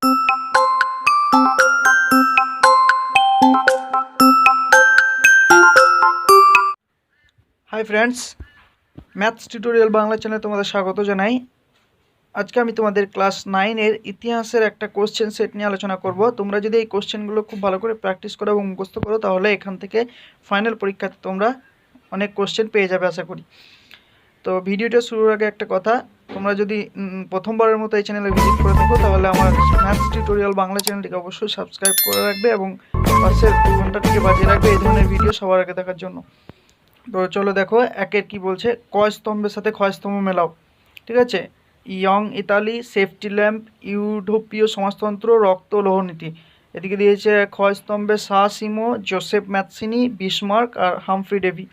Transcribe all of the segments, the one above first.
Hi friends, maths tutorial Bangla চ্যানেলে তোমাদের স্বাগত জানাই। আজকে আমি তোমাদের ক্লাস 9-এর ইতিহাসের একটা কোশ্চেন সেট নিয়ে আলোচনা করব। তোমরা যদি এই কোশ্চেনগুলো খুব ভালো করে প্র্যাকটিস করো এবং মুখস্থ করো তাহলে এখান থেকে ফাইনাল পরীক্ষাতে তোমরা অনেক কোশ্চেন পেয়ে যাবে আশা করি। তো ভিডিওটা শুরুর আগে একটা কথা, তোমরা যদি প্রথমবারের মতো এই চ্যানেলে ভিজিট করে থাকো তাহলে আমার ম্যাথস টিউটোরিয়াল বাংলা চ্যানেলটিকে অবশ্যই সাবস্ক্রাইব করে রাখবে এবং পাশের ঘন্টাটিকে বাজিয়ে রাখবে এই ধরনের ভিডিও সবার আগে দেখার জন্য। তো চলো দেখো একের কি বলছে, ক স্তম্ভের সাথে ক্ষয় স্তম্ভ মেলাও। ঠিক আছে, ইয়ং ইতালি, সেফটি ল্যাম্প, ইউরোপীয় সমাজতন্ত্র, রক্ত লোহনীতি। এদিকে দিয়েছে ক্ষয় স্তম্ভে সিমো, জোসেফ ম্যাথসিনি, বিসমার্ক আর হামফ্রি ডেভি।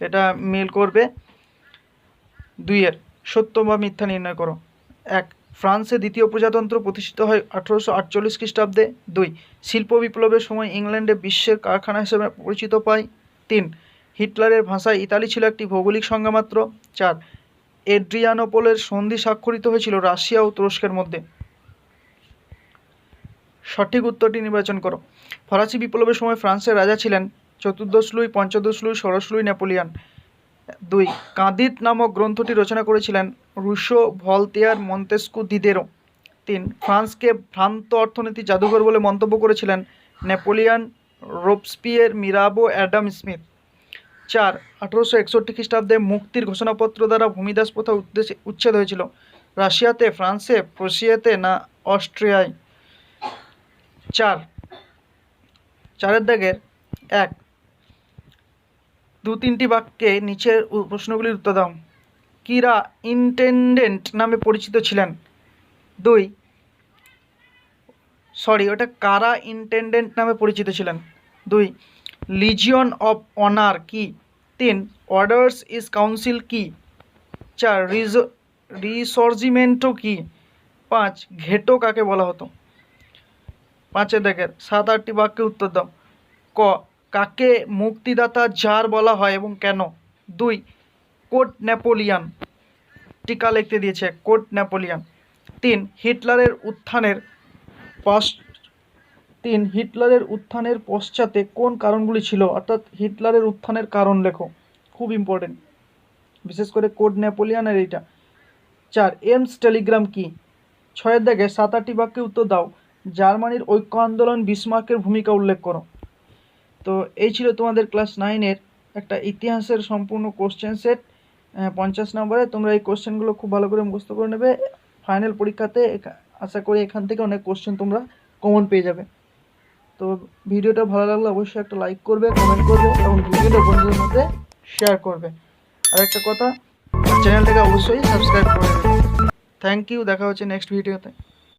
এটা মেল করবে। দুইয়ের সত্য বা মিথ্যা নির্ণয় করো। এক, ফ্রান্সে দ্বিতীয় প্রজাতন্ত্র প্রতিষ্ঠিত হয় 1848 খ্রিস্টাব্দে। 2, শিল্প বিপ্লবের সময় ইংল্যান্ডে বিশ্বের কারখানা হিসেবে পরিচিত পায়। 3, হিটলারের ভাষায় ইতালি ছিল একটি ভৌগোলিক সংজ্ঞা মাত্র। 4, এড্রিয়ানোপোলের সন্ধি স্বাক্ষরিত হয়েছিল রাশিয়া ও তুরস্কের মধ্যে। সঠিক উত্তরটি নির্বাচন করো। ফরাসি বিপ্লবের সময় ফ্রান্সের রাজা ছিলেন চতুর্দশ লুই, পঞ্চদশ লুই, ষোড়শ লুই নেপোলিয়ান। 2, কাঁদিত নামক গ্রন্থটি রচনা করেছিলেন রুশো, ভলতেয়ার, মন্তেস্কু, দিদেরো। 3, ফ্রান্সকে ভ্রান্ত অর্থনীতি জাদুঘর বলে মন্তব্য করেছিলেন নেপোলিয়ান, রোবস্পিয়ের, মিরাবো, অ্যাডাম স্মিথ। 4, 1861 খ্রিস্টাব্দে মুক্তির ঘোষণাপত্র দ্বারা ভূমিদাস প্রথা উচ্ছেদ হয়েছিল রাশিয়াতে, ফ্রান্সে, প্রুশিয়াতে না অস্ট্রিয়ায়। 4-এর দাগের 1, 2-3টি বাক্যে নিচের প্রশ্নগুলির উত্তর দাও। কিরা ইন্টেন্ডেন্ট নামে পরিচিত ছিলেন? কারা ইন্টেন্ডেন্ট নামে পরিচিত ছিলেন? 2, লিজিয়ন অফ অনার কি? 3, অর্ডার্স ইজ কাউন্সিল কি? 4, রিসর্জিমেন্টো কি? 5, ঘেটো কাকে বলা হতো? 5-এর দাগের 7-8টি বাক্যে উত্তর দাও। ক, কাকে মুক্তিদাতা জার বলা হয় এবং কেন? 2, কোড নেপোলিয়ান। টিকা লিখতে দিয়েছে কোড নেপোলিয়ান। 3, হিটলারের উত্থানের পশ্চাতে কোন কারণগুলি ছিল, অর্থাৎ হিটলারের উত্থানের কারণ লেখো, খুব ইম্পর্টেন্ট, বিশেষ করে কোড নেপোলিয়ানের এইটা। 4, এমস টেলিগ্রাম কি? 6-এর দাগে 7-8টি বাক্যে উত্তর দাও। জার্মানির ঐক্য আন্দোলন, বিসমার্কের ভূমিকা উল্লেখ করো। তো এই ছিল তোমাদের ক্লাস 9-এর একটা ইতিহাসের সম্পূর্ণ কোশ্চেন সেট 50 নম্বরে। তোমরা এই কোশ্চেনগুলো খুব ভালো করে মুখস্থ করে নেবে। ফাইনাল পরীক্ষাতে আশা করি এখান থেকে অনেক কোশ্চেন তোমরা কমন পেয়ে যাবে। তো ভিডিওটা ভালো লাগলে অবশ্যই একটা লাইক করবে, কমেন্ট করবে এবং ভিডিওটা বন্ধুদের মধ্যে শেয়ার করবে। আর একটা কথা, চ্যানেলটাকে অবশ্যই সাবস্ক্রাইব করে দেবে। থ্যাংক ইউ, দেখা হচ্ছে নেক্সট ভিডিওতে।